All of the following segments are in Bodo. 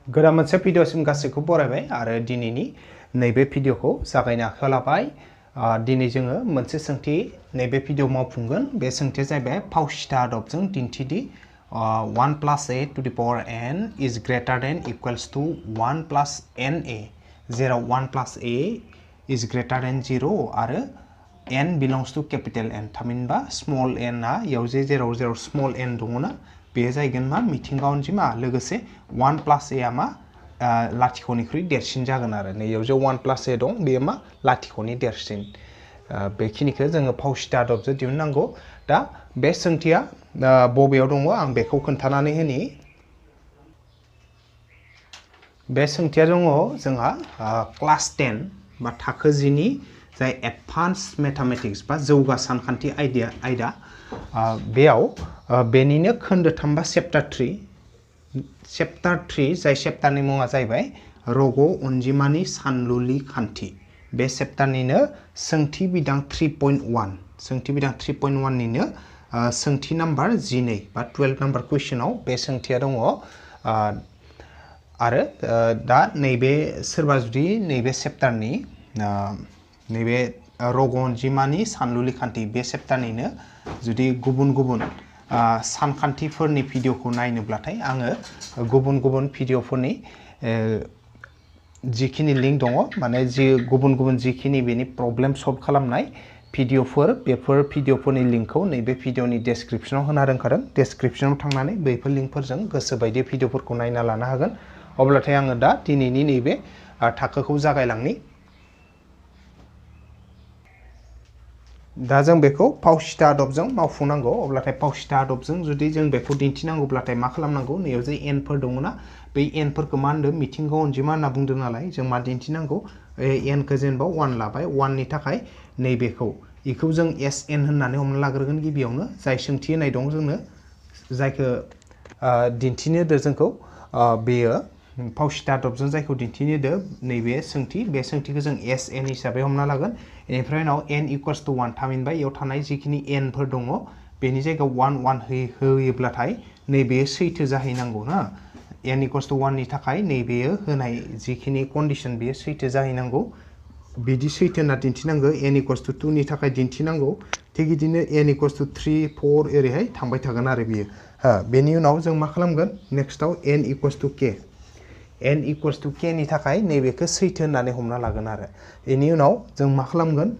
गोदान मोनसे भिडिअसिम गासैखौबो बरायबाय आरो दिनैनि नैबे भिडिअखौ जागायनो आखायाव लाबाय। दिनै जोङो मोनसे सोंथि नैबे भिडिअ मावफुंगोन। बे सोंथिया जाहैबाय फावसिता आदबजों दिन्थिदि 1 plus a to the power n is greater than equals to 1 plus na, जेराव 1 plus a is greater than 0 आरो n belongs to capital N, थामहिनबा small n आ याव जेराव small n दङना बेयो जाहैगोन मा मिथिंगा अनजिमा, लोगोसे 1 plus a आ मा लाथिख'निख्रुइ देरसिन जागोन आरो नैयाव जे 1 plus a दं बेयो मा लाथिख'नि देरसिन। बेखिनिखौ जोङो फावसिता आदबजों दिहुननांगौ। दा बे सोंथिया बबेयाव दङ आं बेखौ खोन्थानानै होनि। बे सोंथिया दङ जोंहा क्लास 10 बा थाखो 10 नि जाय एडभान्स मेथामेटिक्स बा जौगा सानखान्थि आयदा बेयाव बेनिनो खोन्दो 3 बा चेप्टार 3 जाय चेप्टारनि मुङा जाहैबाय रग' अनजिमानि सानलुलि खान्थि। बे चेप्टारनिनो सोंथि बिदां 3.1 सोंथि बिदां 3.1 निनो सोंथि नाम्बार 12 बा 12 नाम्बार कुइसनाव बे सोंथिया दङ। आरो दा नैबे सोरबा जुदि नैबे चेप्टारनि नैबे रग' अनजिमानि सानलुलि खान्थि बे चेप्टारनिनो जुदि गुबुन सानखान्थिफोरनि भिडिअखौ नायनोब्लाथाय आङो गुबुन भिडिअफोरनि जिखिनि लिंक दङ माने गुबुन जिखिनि बेनि प्रब्लेम सल्भ खालामनाय भिडिअफोर बेफोर भिडिअफोरनि लिंकखौ नैबे भिडिअनि डेसक्रिप्शनाव होना दोनखादों। डेसक्रिप्शनाव थांनानै बैफोर लिंकफोरजों गोसो बायदि भिडिअफोरखौ नायना लानो हागोन। अब्लाथाय आङो दा दिनैनि नैबे थाखोखौ जागायलांनि। दा जों बेखौ फावसिता आदबजों मावफुंनांगौ। अब्लाथाय फावसिता आदबजों जुदि जों बेखौ दिन्थिनांगौब्लाथाय मा खालामनांगौ, नैयाव जे एनफोर दङना बै एनफोरखौ मा होनदों मिथिंगा अनजिमा होनना बुंदों नालाय जों मा दिन्थिनांगौ, एनखौ जेनेबा 1 लाबाय, 1 नि थाखाय नैबेखौ इखौ जों एन होननानै हमना लाग्रोगोन गिबियावनो। जाय सोंथि होनाय दं जोंनो जायखौ दिन्थिनो होदो जोंखौ बेयो फावसिता आदबजों जायखौ दिन्थिनो होदो नैबे सोंथि, बे सोंथिखौ जों एन हिसाबै हमना लागोन। बेनिफ्राय उनाव n equals to 1 थामहिनबा इयाव थानाय जिखिनि एनफोर दङ बेनि जायगायाव 1 होयोब्लाथाय नैबे सैथो जाहैनांगौ ना। n equals to 1 नि थाखाय नैबेयो होनाय जिखिनि कन्डिशन बेयो सैथो जाहैनांगौ। बिदि सैथो होनना दिन्थिनांगौ। n equals to 2 नि थाखाय दिन्थिनांगौ। थिग बिदिनो n equals to 3, 4 ओरैहाय थांबाय थागोन आरो बियो। बेनि उनाव जों मा खालामगोन नेक्स्टआव n equals to k नि थाखाय नैबेखौ सैथो होननानै हमना लागोन आरो। बेनि उनाव जों मा खालामगोन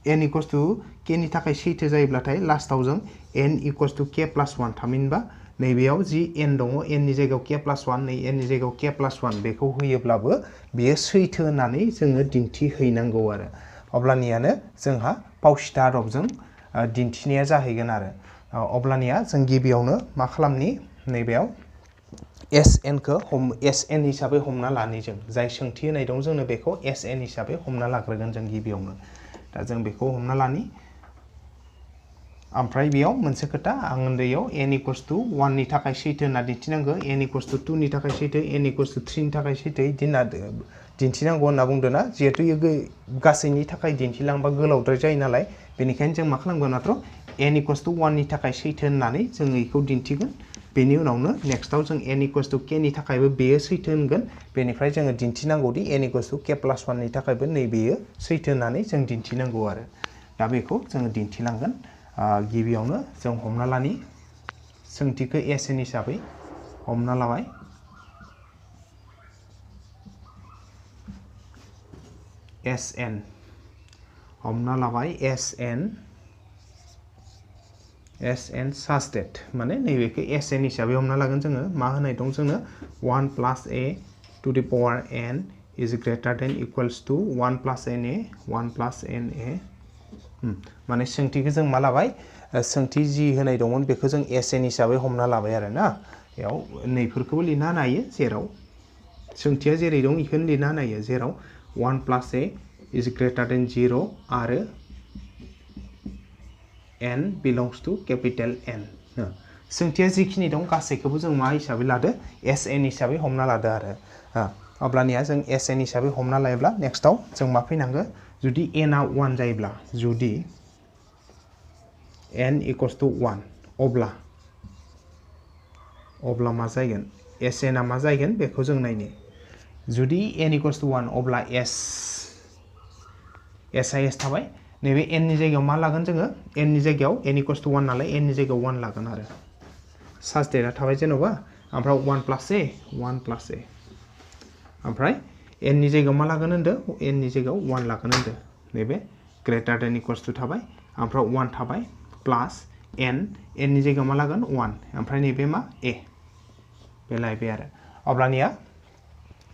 n equals to k नि थाखाय सैथो जायोब्लाथाय लास्टाव जों n equals to k plus 1 थामहिनबा नैबेयाव जि n दङ n नि जायगायाव k plus 1 नै n नि जायगायाव k plus 1 बेखौ होयोब्लाबो बेयो सैथो होननानै जोङो दिन्थिहैनांगौ आरो। अब्लानियानो जोंहा फावसिता आदबजों दिन्थिनाया जाहैगोन आरो। अब्लानिया जों गिबियावनो मा खालामनि नैबेयाव एन हिसाबै हमना लानि जों जाय सोंथि होनाय दं जोंनो बेखौ एन हिसाबै हमना लाग्रोगोन जों गिबियावनो। दा जों बेखौ हमना लानि। ओमफ्राय बेयाव मोनसे खोथा आं उन्दैयाव n equals to 1 नि थाखाय सैथो होनना दिन्थिनांगौ, n equals to 2 नि थाखाय सैथो, n equals to 3 नि थाखाय सैथो बिदि होनना दिन्थिनांगौ होनना बुंदों ना। जिहेथु गासैनि थाखाय दिन्थिलांबा गोलावद्राय जायो नालाय बेनिखायनो जों मा खालामगोन माथ्र' n equals to 1 नि थाखाय सैथो होननानै जोङो बेखौ दिन्थिगोन। बेनि उनावनो नेक्स्टआव जों n equals to k नि थाखायबो बेयो सैथो होनगोन। बेनिफ्राय जोङो दिन्थिनांगौदि n equals to k plus 1 नि थाखायबो नैबेयो सैथो होननानै जों दिन्थिनांगौ आरो। दा बेखौ जोङो दिन्थिलांगोन। गिबियावनो जों हमना लानि सोंथिखौ एन हिसाबै हमना लाबाय। एन हमना लाबाय एन such that माने नैबेखौ एन हिसाबै हमना लागोन जोङो। मा होनाय दं जोंनो 1 plus a to the power n is greater than equals to 1 plus na, 1 plus na। माने सोंथिखौ जों मा लाबाय, सोंथि जि होनाय दंमोन बेखौ जों एन हिसाबै हमना लाबाय आरो ना। बेयाव नैफोरखौबो लिरना होनो हायो, जेराव सोंथिया जेरै दं बेखौनो लिरना होनो हायो। जेराव 1 plus a is greater than 0 आरो n belongs to capital N। सोंथिया जिखिनि दं गासैखौबो जों मा हिसाबै लादो एन हिसाबै हमना लादो आरो। अब्लानिया जों एन हिसाबै हमना लायोब्ला नेक्स्टआव जों मा फैनांगौ, जुदि n आ 1 जायोब्ला, जुदि n equals to 1 अब्ला मा जागोन एस एन आ मा जागोन बेखौ जों नायनो जुदि n इक्वल्स टू 1 अब्ला s आ s थाबाय नैबे n नि जायगायाव मा लागोन जोङो n नि जायगायाव n इक्वल्स टू 1 नालाय n नि जायगायाव 1 लागोन आरो साबस्टेटआ थाबाय जेनेबा ओमफ्राय 1 प्लस a ओमफ्राय n नि जायगायाव मा लागोन होनदो n नि जायगायाव 1 लागोन होनदो नैबे ग्रेटार देन इक्वल्स टू थाबाय ओमफ्राय 1 थाबाय प्लस n नि जायगायाव मा लागोन 1 ओमफ्राय नैबे मा a बे लायबाय आरो अब्लानिया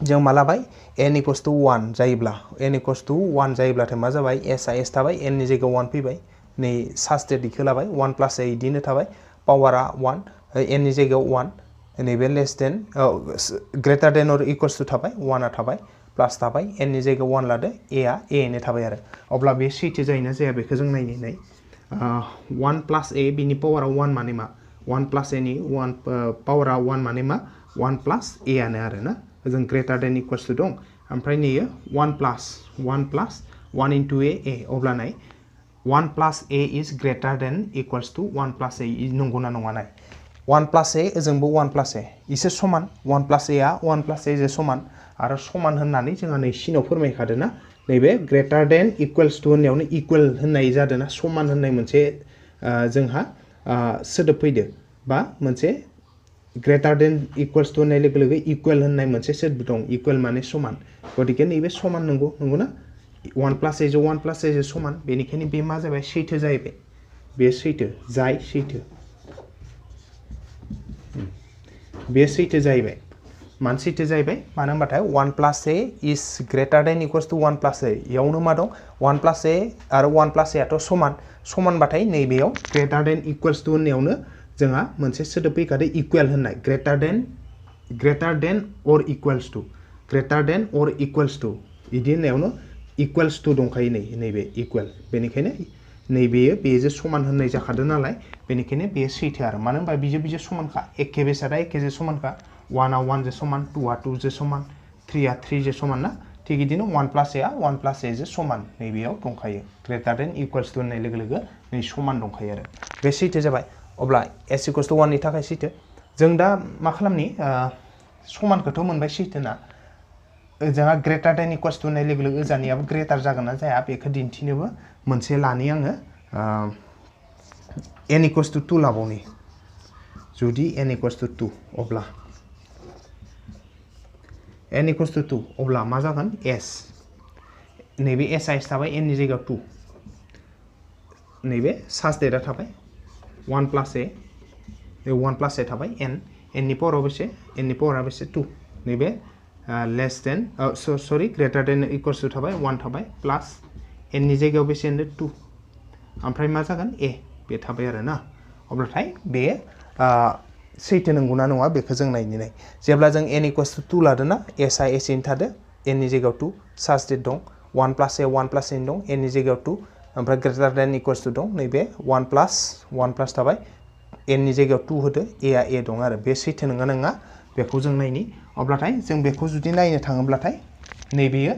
जों मा लाबाय n इक्वल्स टू 1 जायोब्ला n इक्वल्स टू 1 जायोब्लाथाय मा जाबाय s आ s थाबाय n नि जायगायाव 1 फैबाय नै साबस्टेट इखो लाबाय 1 प्लस a इदिनो थाबाय पावारा 1 n नि जायगायाव 1 नैबे less than ग्रेटार than or equals to थाबाय 1 आ थाबाय प्लस थाबाय n नि जायगायाव 1 लादो a आ a नो थाबाय आरो अब्ला बे सैथो जायोना जाया बेखौ जों नायनो नै 1 प्लस a बिनि पावारा 1 माने मा 1 प्लस a नि 1 पावारा 1 माने मा 1 प्लस a आनो आरो ना जों ग्रेटार देन इक्वल्स टू दं ओमफ्राय नैयो 1 प्लस 1 इनटू a अब्ला नाय 1 plus a is ग्रेटार than equals to 1 plus a नंगौना नङा नाय 1 प्लस a ओजोंबो 1 प्लस a इसोर समान 1 प्लस a आ 1 प्लस a जो समान आरो समान होननानै जोंहा नै सिनाव फोरमायखादों ना नैबे ग्रेटार देन इक्वल्स टू होननायावनो इक्वल होननाय जादों ना समान होननाय मोनसे जोंहा सोदोब फैदो बा मोनसे ग्रेटार देन इक्वल्स टू होननाय लोगो लोगो इक्वल होननाय मोनसे सोदोब दं इक्वल माने समान गतिके नैबे समान नंगौना 1 प्लस a जो 1 प्लस a जो समान बेनिखायनो बे मा जाबाय सैथो जाहैबाय बे सैथो जाय सैथो बे सैथो जाहैबाय मानो सैथो जाहैबाय मानो होनबाथाय 1 plus a is ग्रेटार than equals to 1 plus a इयावनो मा दं 1 प्लस a आरो 1 प्लस a आथ' समानबाथाय नैबेयाव ग्रेटार देन इक्वल्स टू होननायावनो जोंहा मोनसे सोदोब फैखादो इक्वल होननाय ग्रेटार देन अर इक्वल्स टू इदि होननायावनो इक्वल्स टू दंखायो नैबे इक्वल बेनिखायनो नैबेयो बेजों समान होननाय जाखादों नालाय बेनिखायनो बेयो सैथो आरो मानो होनबा बिजों समानखा एखे बेसादा एखेजों समानखा 1 आ 1 जो समान 2 आ 2 जो समान 3 आ 3 जो समान ना थिग बिदिनो 1 प्लस a आ 1 प्लस a जो समान नैबेयाव दंखायो ग्रेटार देन इक्वल्स टू होननाय लोगो लोगो नै समान दंखायो आरो बे सैथो जाबाय अब्ला s इक्वल्स टू 1 नि थाखाय सैथो जों दा मा खालामनि समानखौथ' मोनबाय सैथो ना जोंहा ग्रेटार देन इक्वल्स टू होननाय लोगो लोगो जानियाबो ग्रेटार जागोन ना जाया बेखौ दिन्थिनोबो मोनसे लानि आङो n इक्वल्स टू 2 लाबावनि जुदि n इक्वल्स टू 2 अब्ला n इक्वल्स टू 2 अब्ला मा जागोन s नैबे s आ s थाबाय n नि जायगायाव 2 नैबे साबस्टेटआ थाबाय 1 प्लस a 1 प्लस a थाबाय n नि पावाराव बेसे n नि पावारा बेसे 2 नैबे लेस देन सरि ग्रेटार देन इक्वल्स टू थाबाय 1 थाबाय प्लस n नि जायगायाव बेसे होनदो 2 ओमफ्राय मा जागोन a बे थाबाय आरो ना अब्लाथाय बे सैथो नंगौना नङा बेखौ जों नायनो जेब्ला जों n इक्वल्स टू 2 लादों ना s आ s इन थादो n नि जायगायाव 2 साबस्टेट दं 1 प्लस a दं n नि जायगायाव 2 ओमफ्राय ग्रेटार देन इक्वल्स टू दं नैबे 1 प्लस थाबाय n नि जायगायाव 2 होदो a आ a दं आरो बे सैथो नङा नङा बेखौ जों नायनि अब्लाथाय जों बेखौ जुदि नायनो थाङोब्लाथाय नैबेयो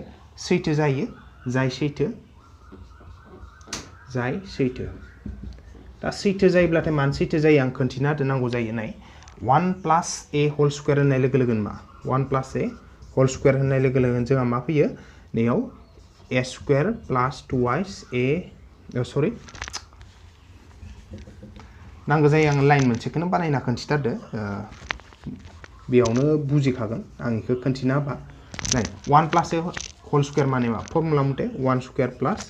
सैथो जायो जाय सैथो दा सैथो जायोब्लाथाय मानो सैथो जायो आं खोन्थिना होदो नांगौ जायो नाय 1 प्लस a होल स्क्वायर होननाय लोगो लोगो मा 1 प्लस a होल स्क्वायर होननाय लोगो लोगो जोंहा मा फैयो नैयाव a square plus 2y a सरि नांगौ जायो आं लाइन मोनसेखौनो बानायना खोन्थिथारदो बेयावनो बुजिखागोन आं बेखौ खोन्थिना होबा नाय 1 प्लस a होल स्क्वायर माने मा फर्मुला मथे 1 square plus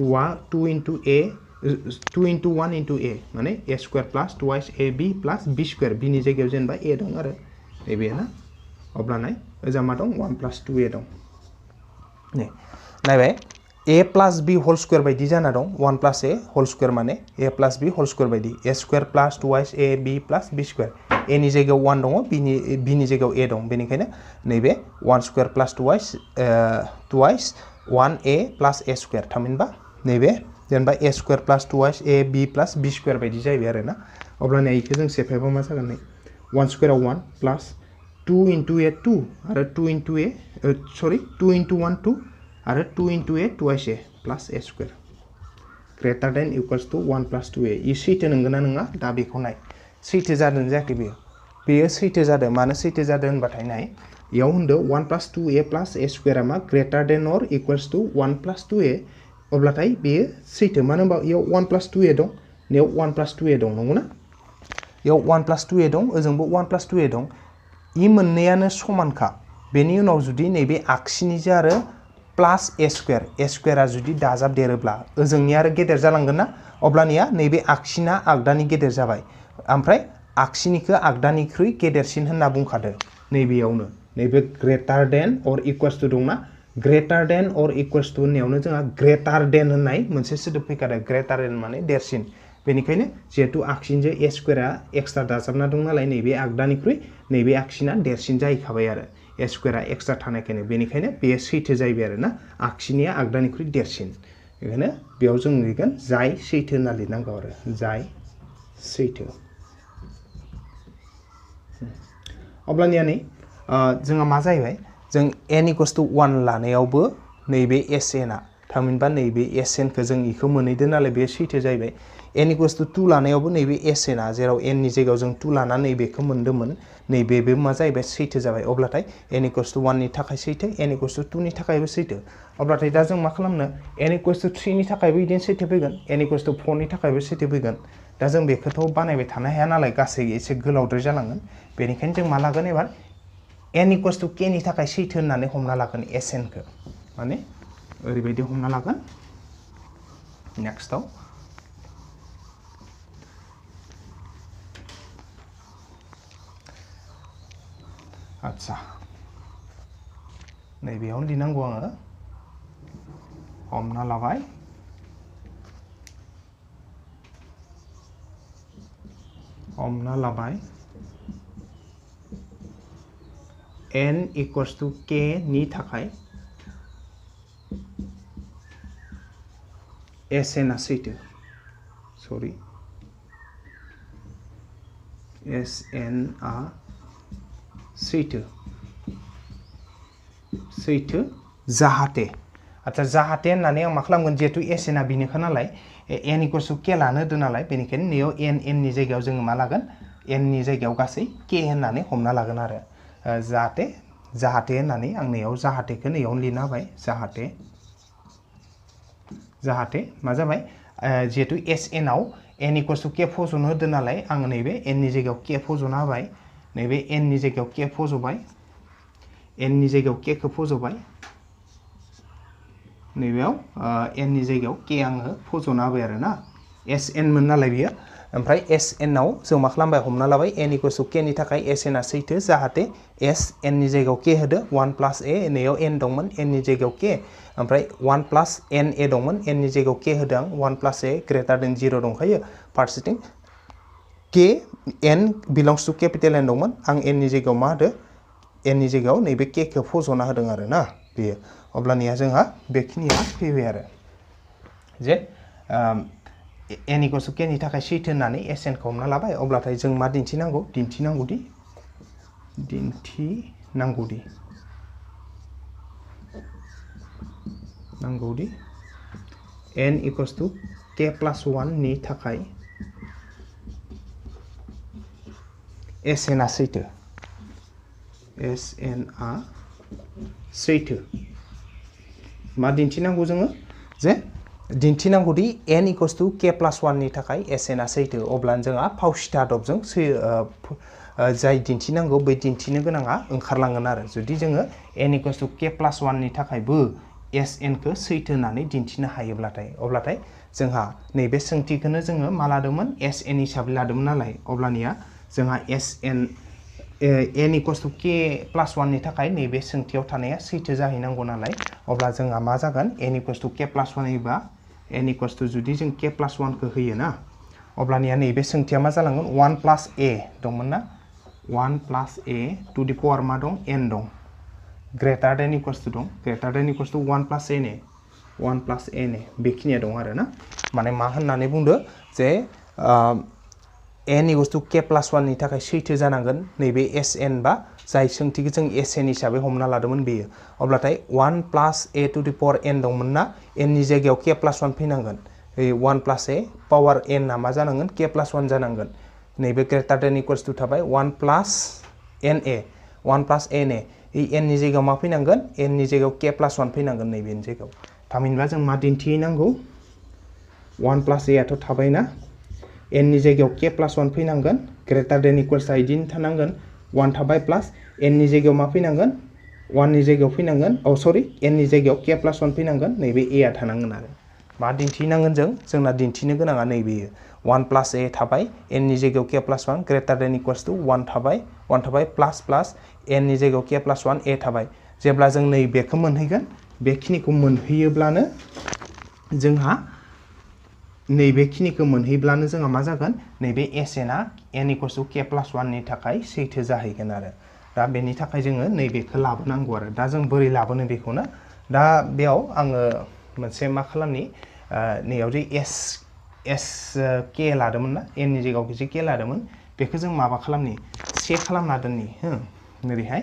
2 into 1 into a माने a square plus 2ab plus b square b नि जायगायाव जेनेबा a दं आरो नैबे ना अब्ला नाय ओजा मा दं 1 प्लस 2a दं नै नायबाय a plus b whole square बायदि जाना दं 1 प्लस a होल स्क्वायर माने a plus b whole square बायदि a square plus 2ab plus b square a नि जायगायाव 1 दङ b नि जायगायाव a दं बेनिखायनो नैबे 1 square plus 2y 1a plus a square थामहिनबा नैबे जेनेबा a square plus 2ab plus b square बायदि जाहैबाय आरो ना अब्ला नै इखौ जों सेफायबा मा जागोन नै 1 स्क्वायराव 1 प्लस 2 इनटू a 2 आरो 2 इनटू a सरि 2 इनटू 1 2 आरो 2 into a 2 plus a square greater than equals to 1 plus 2a E सैथो नंगौना नङा दा बेखौ नाय सैथो जादों जायाखै बेयो बेयो सैथो जादों मानो सैथो जादों होनबाथाय नाय इयाव होनदो 1 + 2a + a स्क्वायर मा ग्रेटार than or equals to 1 + 2a अब्लाथाय बेयो सैथो मानो होनबा इयाव 1 + 2a दं नेयाव 1 + 2a दं नंगौना इयाव 1 + 2a दं ओजोंबो 1 + 2a दं इ मोननैयानो समानखा बेनि उनाव जुदि नैबे आगसिनिजों आरो प्लस a स्क्वायरा जुदि दाजाबदेरोब्ला ओजोंनिया आरो गेदेर जालांगोन ना अब्लानिया नैबे आगसिना आगदानि गेदेर जाबाय ओमफ्राय आगसिनिखौ आगदानिख्रुइ गेदेरसिन होनना बुंखादो नैबेयावनो नैबे ग्रेटार देन अर इक्वल्स टू दंना ग्रेटार देन अर इक्वल्स टू होननायावनो जोंहा ग्रेटार देन होननाय मोनसे सोदोब फैखादों ग्रेटार देन माने देरसिन बेनिखायनो जिहेतु आगसिनजों a स्क्वायरा एक्सट्रा दाजाबना दं नालाय नैबे आगदानिख्रुइ नैबे आगसिना देरसिन जाहैखाबाय आरो a स्क्वायरा एक्सट्रा थानायखायनो बेनिखायनो बेयो सैथो जाहैबाय आरो ना आगसिनिया आगदानिख्रुइ देरसिन बेखायनो बेयाव जों लिरगोन जाय सैथो होनना लिरनांगौ आरो जाय सैथो अब्लानिया नै जोंहा मा जाहैबाय जों n = 1 लानायावबो नैबे SN आ थामहिनबा नैबे SN खौ जों इखौ मोनहैदों नालाय बे सैथो जाहैबाय n = 2 लानायावबो नैबे SN आ जेराव n नि जायगायाव जों 2 लाना नैबेखौ मोनदोंमोन नैबेबो मा जाहैबाय सैथो जाबाय अब्लाथाय n = 1 नि थाखाय सैथो n = 2 नि थाखायबो सैथो अब्लाथाय दा जों मा खालामनो n = 3 नि थाखायबो इदिनो सैथो फैगोन n = 4 नि थाखायबो सैथो फैगोन दा जों बेखौथ' बानायबाय थानो हाया नालाय गासै एसे गोलावद्राय जालांगोन बेनिखायनो जों मा लागोन एबार n = k नि थाखाय सैथो होननानै हमना लागोन SN खौ माने ओरैबायदि हमना लागोन नेक्स्टआव आच्छा नैबेयावनो लिरनांगौ आङो हमना लाबाय n = k नि थाखाय SN आ सैथो SN आ सैथो जाहाथे आच्छा जाहाथे होननानै आं मा खालामगोन जिहेतु SN आ बिनोखा नालाय n = k लानो होदों नालाय बेनिखायनो नैयाव n नि जायगायाव जोङो मा लागोन n नि जायगायाव गासै k होननानै हमना लागोन आरो जाहाथे होननानै आं नैयाव जाहाथेखौ नैयावनो लिरना होबाय जाहाथे मा जाबाय जिहेतु SN आव n = k फज'नो होदों नालाय आं नैबे n नि जायगायाव k फज'ना होबाय नैबे n नि जायगायाव k फज'बाय n नि जायगायाव k खौ फज'बाय नैबेयाव n नि जायगायाव k आङो फज'ना होबाय आरो ना SN मोन नालाय बियो ओमफ्राय SN आव जों मा खालामबाय हमना लाबाय n = k नि थाखाय SN आ सैथो जाहाथे n नि जायगायाव k होदो 1 + a नैयाव n दंमोन n नि जायगायाव k ओमफ्राय 1 + na दंमोन n नि जायगायाव k होदों आं 1 + a > 0 दंखायो फारसेथिं k n belongs to capital N दंमोन आं n नि जायगायाव मा होदो n नि जायगायाव नैबे k खौ फज'ना होदों आरो ना बेयो अब्लानिया जोंहा बेखिनिया फैबाय आरो जे n = k नि थाखाय सैथो होननानै SN खौ हमना लाबाय अब्लाथाय जों मा दिन्थिनांगौदि n = k + 1 नि थाखाय SN आ सैथो मा दिन्थिनांगौ जोङो जे दिन्थिनांगौदि n = k + 1 नि थाखाय SN आ सैथो अब्लानो जोंहा फावसिथा आदबजों जाय दिन्थिनांगौ बै दिन्थिनो गोनाङा ओंखारलांगोन आरो जुदि जोङो n = k + 1 नि थाखायबो SN खौ सैथो होननानै दिन्थिनो हायोब्लाथाय अब्लाथाय जोंहा नैबे सोंथिखौनो जोङो मा लादोंमोन SN हिसाबै लादोंमोन नालाय अब्लानिया जोंहा n = k + 1 नि थाखाय नैबे सोंथियाव थानाया सैथो जाहैनांगौ नालाय अब्ला जोंहा मा जागोन n = k + 1 एबा n = जुदि जों k + 1 खौ होयो ना अब्लानिया नैबे सोंथिया मा जालांगोन 1 + a दंमोन ना 1 + a टु दि पावार मा दं n दं ग्रेटार देन इक्वल्स दं ग्रेटार देन इक्वल्स 1 + a ने बेखिनिया दं आरो ना माने मा होननानै बुंदो जे n = k + 1 नि थाखाय सैथो जानांगोन नैबे SN बा जाय सोंथिखौ जों SN हिसाबै हमना लादोंमोन बेयो अब्लाथाय 1 + a to the power n दंमोन ना n नि जायगायाव k + 1 फैनांगोन 1 + a पावार n आ मा जानांगोन k + 1 जानांगोन नैबे ग्रेटार देन इक्वल्स टू थाबाय 1 plus n a 1 plus n a n नि जायगायाव मा फैनांगोन एन नि जायगायाव के प्लस 1 फैनांगोन नैबेनि जायगायाव थामहिनबा जों मा दिन्थिनांगौ 1 प्लस ए आथ' थाबायना एन नि जायगायाव के प्लस 1 फैनांगोन ग्रेटार देन इक्वल्स इदिनो थानांगोन 1 थाबाय प्लस एन नि जायगायाव मा फैनांगोन 1 नि जायगायाव फैनांगोन सरि एन नि जायगायाव के प्लस 1 फैनांगोन नैबे ए आ थानांगोन आरो मा दिन्थिनांगोन जोंना दिन्थिनो गोनाङा नैबेयो 1 प्लस ए थाबाय एन नि जायगायाव के plus 1 greater than equals to 1 थाबाय प्लस प्लस एन नि जायगायाव के प्लस 1 ए थाबाय जेब्ला जों नैबेखौ मोनहैगोन बेखिनिखौ मोनहैयोब्लानो जोंहा नैबेखिनिखौ मोनहैब्लानो जोंहा मा जागोन नैबे एसएनआ n equals to k plus 1 नि थाखाय सैथो जाहैगोन आरो दा बेनि थाखाय जोङो नैबेखौ लाबोनांगौ आरो दा जों बोरै लाबोनो बेखौनो दा बेयाव आङो मोनसे मा खालामनि नैयाव जे एस के लादोंमोन ना एन नि जायगायाव जे के लादोंमोन बेखौ जों माबा खालामनि से खालामना दोननि हो नैबेहाय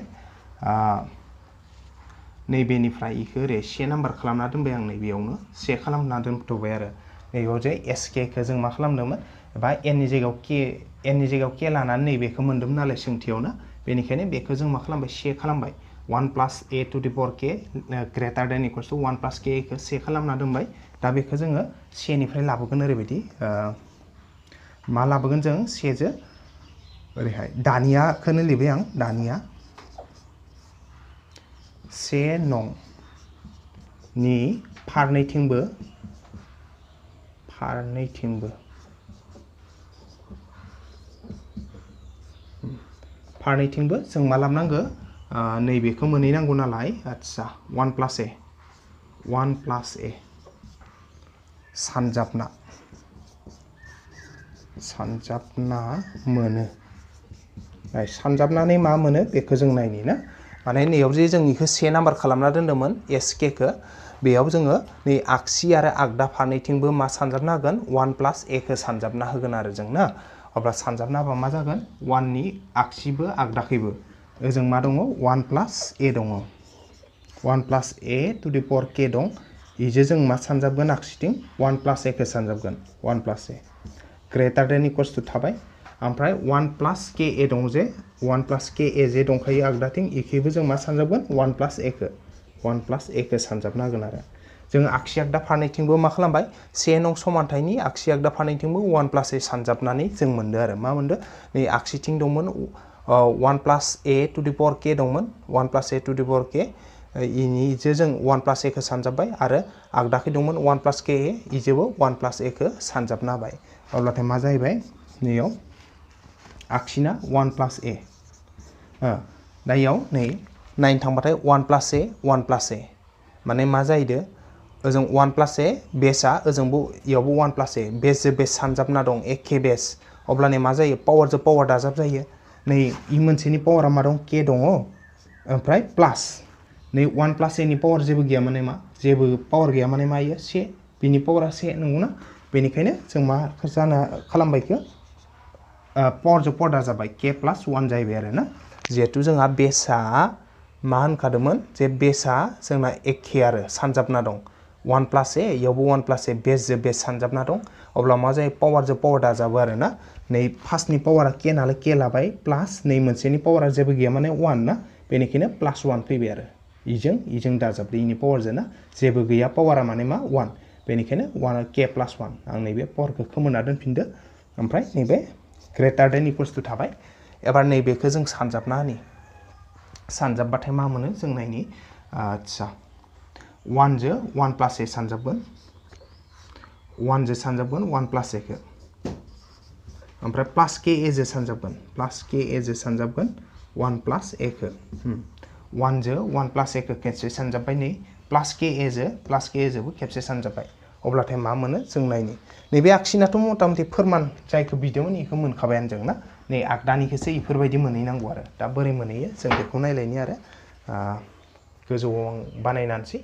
नैबेनिफ्राय इखौ ओरै से नाम्बार खालामना दोनबाय आं नैबेयावनो से खालामना दोनथ'बाय आरो नैबेयाव जे एस के खौ जों मा खालामदोंमोन एबा एन नि जायगायाव के लानानै नैबेखौ मोन्दोंमोन नालाय सोंथियावनो बेनिखायनो बेखौ जों मा खालामबाय से खालामबाय 1 plus a to the power k greater than equals to 1 plus के खौ से खालामना दोनबाय दा बेखौ जोङो से निफ्राय लाबोगोन ओरैबायदि मा लाबोगोन जों सेजों ओरैहाय दानियाखौनो लिरबाय आं दानिया से नं नि फारनैथिंबो जों मा लाबनांगो नैबेखौ मोनहैनांगौ नालाय आच्छा 1 प्लस ए सानजाबना मोनो सानजाबनानै मा मोनो बेखौ जों नायनि ना माने नैयाव जे जों इखौ से नाम्बार खालामना दोन्दोंमोन एस के खौ बेयाव जोङो नै आगसि आरो आगदा फारनैथिंबो मा सानजाबना होगोन 1 प्लस ए खौ सानजाबना होगोन आरो जों ना अब्ला सानजाबना होबा मा जागोन 1 नि आगसिबो आगदाखैबो ओजों मा दङ 1 प्लस ए दङ 1 plus a to the power के दं इजों जों मा सानजाबगोन आगसिथिं 1 प्लस ए खौ सानजाबगोन 1 plus A ग्रेटार than equals to थाबाय ओमफ्राय 1 प्लस के ए दं जे 1 प्लस के ए जे दंखायो आगदाथिं इखैबो जों मा सानजाबगोन 1 प्लस ए खौ सानजाबना होगोन आरो जों आगसि आगदा फारनैथिंबो मा खालामबाय से नं समानथायनि आगसि आगदा फारनैथिंबो 1 प्लस ए सानजाबनानै जों मोनदो आरो मा मोनदो नै आगसिथिं दंमोन 1 plus a to the power के दंमोन 1 plus a to the power के इनिजों जों 1 प्लस ए खौ सानजाबबाय आरो आगदाखै दंमोन 1 प्लस के ए इजोंबो 1 प्लस ए खौ सानजाबना होबाय अब्लाथाय मा जाहैबाय नैयाव आगसिना 1 प्लस ए दा इयाव नै नायनो थांबाथाय 1 प्लस ए माने मा जाहैदो ओजों 1 प्लस ए बेसआ ओजोंबो इयावबो 1 प्लस ए बेसजों बेस सानजाबना दं एखे बेस अब्लाने मा जायो पावारजों पावार दाजाब जायो नै इ मोनसेनि पावारा मा दं के दङ ओमफ्राय प्लास नै 1 प्लस ए नि पावार जेबो गैया माने मा जेबो पावार गैया माने मा इयो से बिनि पावारा से नंगौना बेनिखायनो जों मा खालामबायखो पावारजों पावार दाजाबबाय के प्लस 1 जाहैबाय आरो ना जिहेतु जोंहा बेसआ मा होनखादोंमोन जे बेसआ जोंना एखे आरो सानजाबना दं 1 प्लस ए इयावबो 1 प्लस ए बेसजों बेस सानजाबना दं अब्ला मा जायो पावारजों पावार दाजाबो आरो ना नै फार्स्टनि पावारा के नालाय के लाबाय प्लास नै मोनसेनि पावारा जेबो गैया माने 1 ना बेनिखायनो प्लस 1 फैबाय आरो इजों दाजाबदो इनि पावारजों ना जेबो गैया पावारा माने मा 1 बेनिखायनो 1 के प्लस 1 आं नैबे पावारखौ खोमोना दोनफिनदो ओमफ्राय नैबे ग्रेटार देन इक्वल्स टू थाबाय एबार नैबेखौ जों सानजाबना होनि सानजाबबाथाय मा मोनो जों नायनि आच्छा 1 जो 1 प्लस ए सानजाबगोन 1 जो सानजाबगोन 1 प्लस ए खौ ओमफ्राय प्लस के ए जो सानजाबगोन 1 प्लस ए खौ 1 जो 1 प्लस ए खौ खेबसे सानजाबबाय नै प्लस के ए जोबो खेबसे सानजाबबाय अब्लाथाय मा मोनो जों नायनि नैबे आगसिनाथ' मथा-मथि फोरमान जायखौ बिदोंमोन इखौ मोनखाबायानो जों ना नै आगदानिखौसो इफोरबायदि मोनहैनांगौ आरो दा बोरै मोनहैयो जों बेखौ नायलायनि आरो गोजौआव आं बानायनानैसै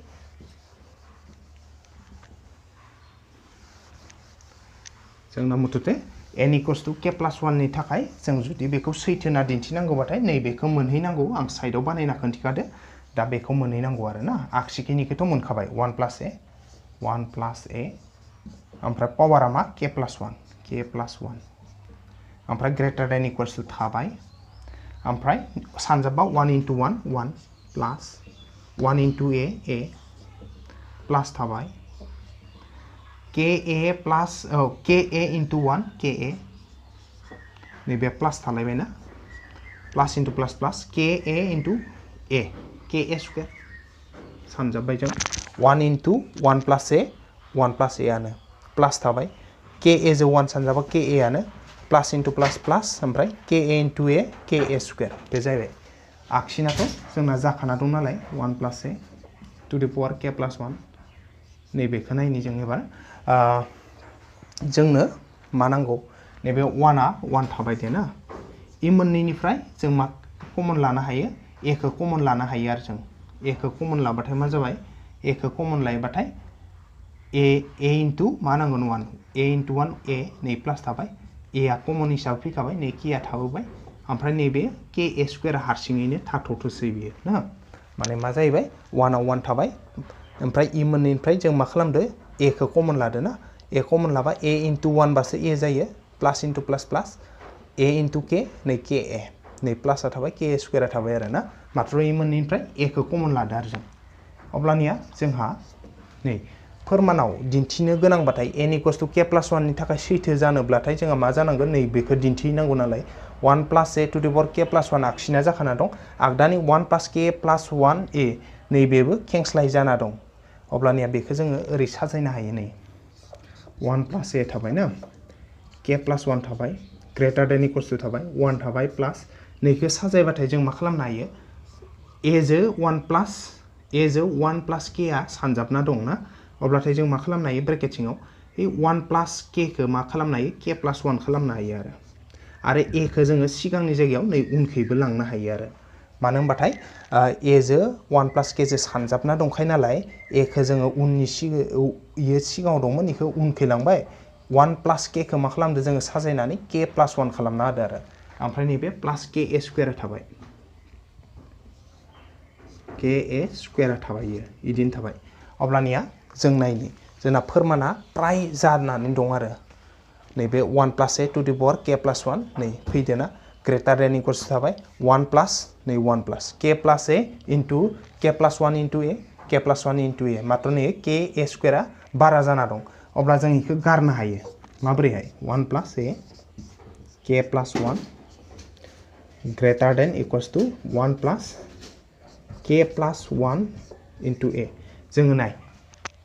जोंना मथथे n equals to k plus 1 नि थाखाय जों जुदि बेखौ सैथोना दिन्थिनांगौबाथाय नैबेखौ मोनहैनांगौ आं साइडआव बानायना खोन्थिखादो दा बेखौ मोनहैनांगौ आरो ना आगसिखिनिखौथ' मोनखाबाय 1 प्लस ए ओमफ्राय पावारा मा के प्लस 1 ओमफ्राय ग्रेटार देन इक्वल्स टु थाबाय ओमफ्राय सानजाबाव 1 into 1 1 प्लास 1 into a प्लास थाबाय ka प्लास ka into 1 ka नैबे प्लास थालायबाय ना plus into plus plus ka into a ka square सानजाबाय जों 1 into 1 plus a आनो प्लास थाबाय ka जो 1 सानजाबा ka आनो प्लास into प्लास प्लास ओमफ्राय ka into a ka square बे जाहैबाय आगसिनाथ' जोंना जाखाना दं नालाय 1 plus a to the power k plus 1 नैबेखौ नायनि जों एबार जोंनो मा नांगौ नैबे 1 आ 1 थाबाय दे ना इ मोननैनिफ्राय जों मा कमन लानो हायो a खौ कमन लानो हायो आरो जों a खौ कमन लाबाथाय मा जाबाय a खौ कमन लायोबाथाय a into मा नांगोन 1 a into 1 a नै प्लास थाबाय a आ कमन हिसाबै फैखाबाय नै k आ थाबोबाय ओमफ्राय नैबे k a स्क्वायर हारसिङैनो थाथ'थोसै बियो ना माने मा जाहैबाय 1 आव 1 थाबाय ओमफ्राय इ मोननैनिफ्राय जों मा खालामदो a खौ कमन लादो ना a कमन लाबा a into 1 बासो a जायो प्लास into plus plus a into k नै k a नै प्लासआ थाबाय k a स्क्वायरआ थाबाय आरो ना मात्र इ मोननैनिफ्राय a खौ कमन लादो आरो जों अब्लानिया जोंहा नै फोरमानाव दिन्थिनो गोनांबाथाय n equals to k plus 1 नि थाखाय सैथो जानोब्लाथाय जोंहा मा जानांगोन नै बेखौ दिन्थिनांगौ नालाय 1 plus a to the power k plus 1 आगसिना जाखाना दं आगदानि 1 plus k plus 1 a नैबेबो खेंस्लाय जाना दं अब्लानिया बेखौ जोङो ओरै साजायनो हायो नै 1 plus a थाबाय ना k plus 1 थाबाय ग्रेटार देन इक्वल्स टु थाबाय 1 थाबाय प्लास नैखौ साजायबाथाय जों मा खालामनो हायो a जो 1 plus k आ सानजाबना दं ना अब्लाथाय जों मा खालामनो हायो ब्रेकेट सिङाव बे 1 plus k खौ मा खालामनो हायो k plus 1 खालामनो हायो आरो a खौ जोङो सिगांनि जायगायाव नै उनखैबो लांनो हायो आरो मानो होनबाथाय a जो 1 plus k जो सानजाबना दंखाय नालाय a खौ जोङो उननि सिगाङाव दंमोन इखौ उनखै लांबाय 1 plus k खौ मा खालामदो जोङो साजायनानै k plus 1 खालामना होदो आरो ओमफ्राय नैबे प्लास k a स्क्वायर थाबाय k a स्क्वायर थाबाय इदिनो थाबाय अब्लानिया जों नायनि जोंना फोरमाना प्राय जानानै दं आरो नैबे 1 plus a to the power k plus 1 नै फैदो ना ग्रेटार देन इक्वल्स थाबाय 1 plus नै 1 plus k plus a into k plus 1 into a k plus 1 into a मात्र नै k a स्क्वायरआ बारा जाना दं अब्ला जों इखौ गारनो हायो माबोरैहाय 1 plus a k plus 1 greater than equals to 1 plus k plus 1 into a जोङो नाय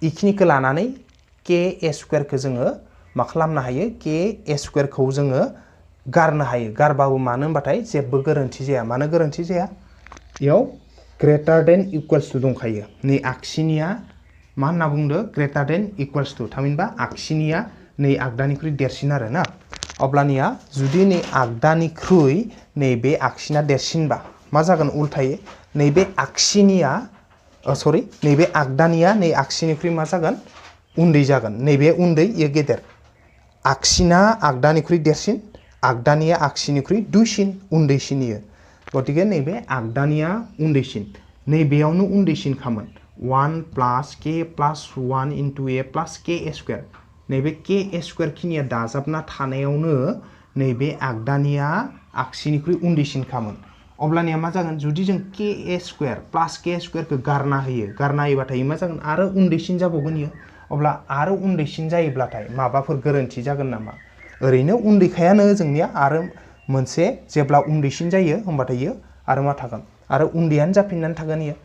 इखिनिखौ लानानै k a स्क्वायरखौ जोङो मा खालामनो हायो k a स्क्वायरखौ जोङो गारनो हायो गारबाबो मानो होनबाथाय जेबो गोरोन्थि जाया मानो गोरोन्थि जाया इयाव ग्रेटार देन इक्वल्स टु दंखायो नै आगसिनिया मा होनना बुंदो ग्रेटार देन इक्वल्स टु थामहिनबा आगसिनिया नै आगदानिख्रुइ देरसिन आरो ना अब्लानिया जुदि नै आगदानिख्रुइ नैबे आगसिना देरसिनबा मा जागोन उल्थायै नैबे आगसिनिया नैबे आगदानिया नै आगसिनिख्रुइ मा जागोन उन्दै जागोन नैबे उन्दै इयो गेदेर आगसिना आगदानिख्रुइ देरसिन आगदानिया आगसिनिख्रुइ दुइसिन उन्दैसिन इयो गतिके नैबे आगदानिया उन्दैसिन नैबेयावनो उन्दैसिन खामोन 1 plus k plus 1 into a plus k a square नैबे k a स्क्वायर खिनिया दाजाबना थानायावनो नैबे आगदानिया आगसिनिख्रुइ उन्दैसिन खामोन अब्लानिया मा जागोन जुदि जों k a square plus k स्क्वायरखौ गारना होयोबाथाय मा जागोन आरो उन्दैसिन जाबावगोन इयो अब्ला आरो उन्दैसिन जायोब्लाथाय माबाफोर गोरोन्थि जागोन नामा ओरैनो उन्दैखायानो जोंनिया आरो मोनसे जेब्ला उन्दैसिन जायो होमबाथाय इयो आरो मा थागोन आरो उन्दैयानो जाफिननानै थागोन इयो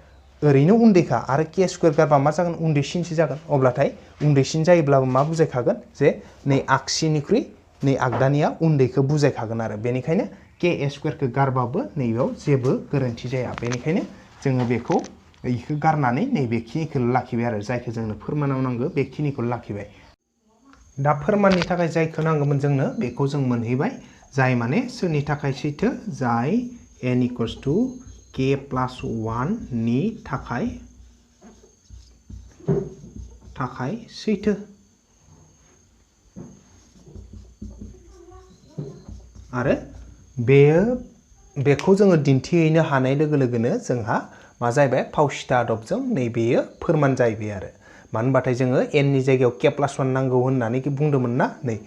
ओरैनो उन्दैखा आरो k स्क्वायर गारबा मा जागोन उन्दैसिनसो जागोन अब्लाथाय उन्दैसिन जायोब्लाबो मा बुजायखागोन जे नै आगसिनिख्रुइ नै आगदानिया उन्दैखौ बुजायखागोन आरो बेनिखायनो k a स्क्वायरखौ गारबाबो नैबेयाव जेबो गोरोन्थि जाया बेनिखायनो जोङो बेखौ इखौ गारनानै नैबेखिनिखौ लाखिबाय आरो जायखौ जोंनो फोरमानाव नांगौ बेखिनिखौ लाखिबाय दा फोरमाननि थाखाय जायखौ नांगौमोन जोंनो बेखौ जों मोनहैबाय जाय माने सोरनि थाखाय सैथो जाय n equals to k plus 1 नि थाखाय सैथो आरो बेखौ जोङो दिन्थिहैनो हानाय लोगो लोगोनो जोंहा मा जाहैबाय फावसिता आदबजों नैबेयो फोरमान जाहैबाय आरो मानो होनबाथाय जोङो n नि जायगायाव k plus 1 नांगौ होननानै बुंदोंमोन ना नै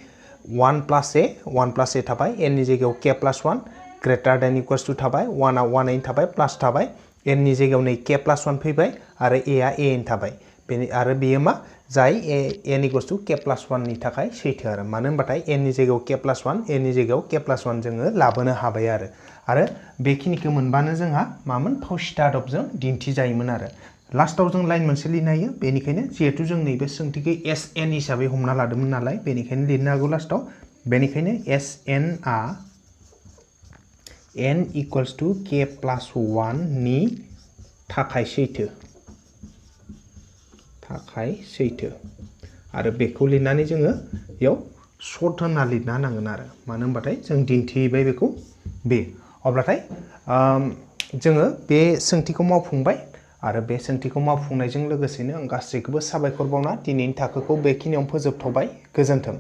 1 प्लस ए थाबाय n नि जायगायाव k plus 1 greater than equals to थाबाय 1 आ 1 n थाबाय प्लस थाबाय n नि जायगायाव नै k प्लस 1 फैबाय आरो a आ a n थाबाय बेनि आरो बेयो मा जाय n equals to k plus 1 नि थाखाय सैथो आरो मानो होनबाथाय n नि जायगायाव k प्लस 1 n नि जायगायाव k प्लस 1 जोङो लाबोनो हाबाय आरो बेखिनिखौ मोनबानो जोंहा मामोन फावसिता आदबजों दिन्थि जायोमोन आरो लास्टाव जों लाइन मोनसे लिरनो हायो बेनिखायनो जिहेतु जों नैबे सोंथिखौ SN हिसाबै हमना लादोंमोन नालाय बेनिखायनो लिरनो हागौ लास्टाव बेनिखायनो SN आ n equals to k plus 1 नि थाखाय सैथो आरो बेखौ लिरनानै जोङो बेयाव सर्ट होनना लिरना होनांगोन आरो मानो होनबाथाय जों दिन्थिबाय बेखौ बे अब्लाथाय जोङो बे सोंथिखौ मावफुंबाय आरो बे सोंथिखौ मावफुंनायजों लोगोसेनो आं गासैखौबो साबायखर बावना दिनैनि थाखोखौ बेखिनियावनो फोजोबथ'बाय गोजोन्थों।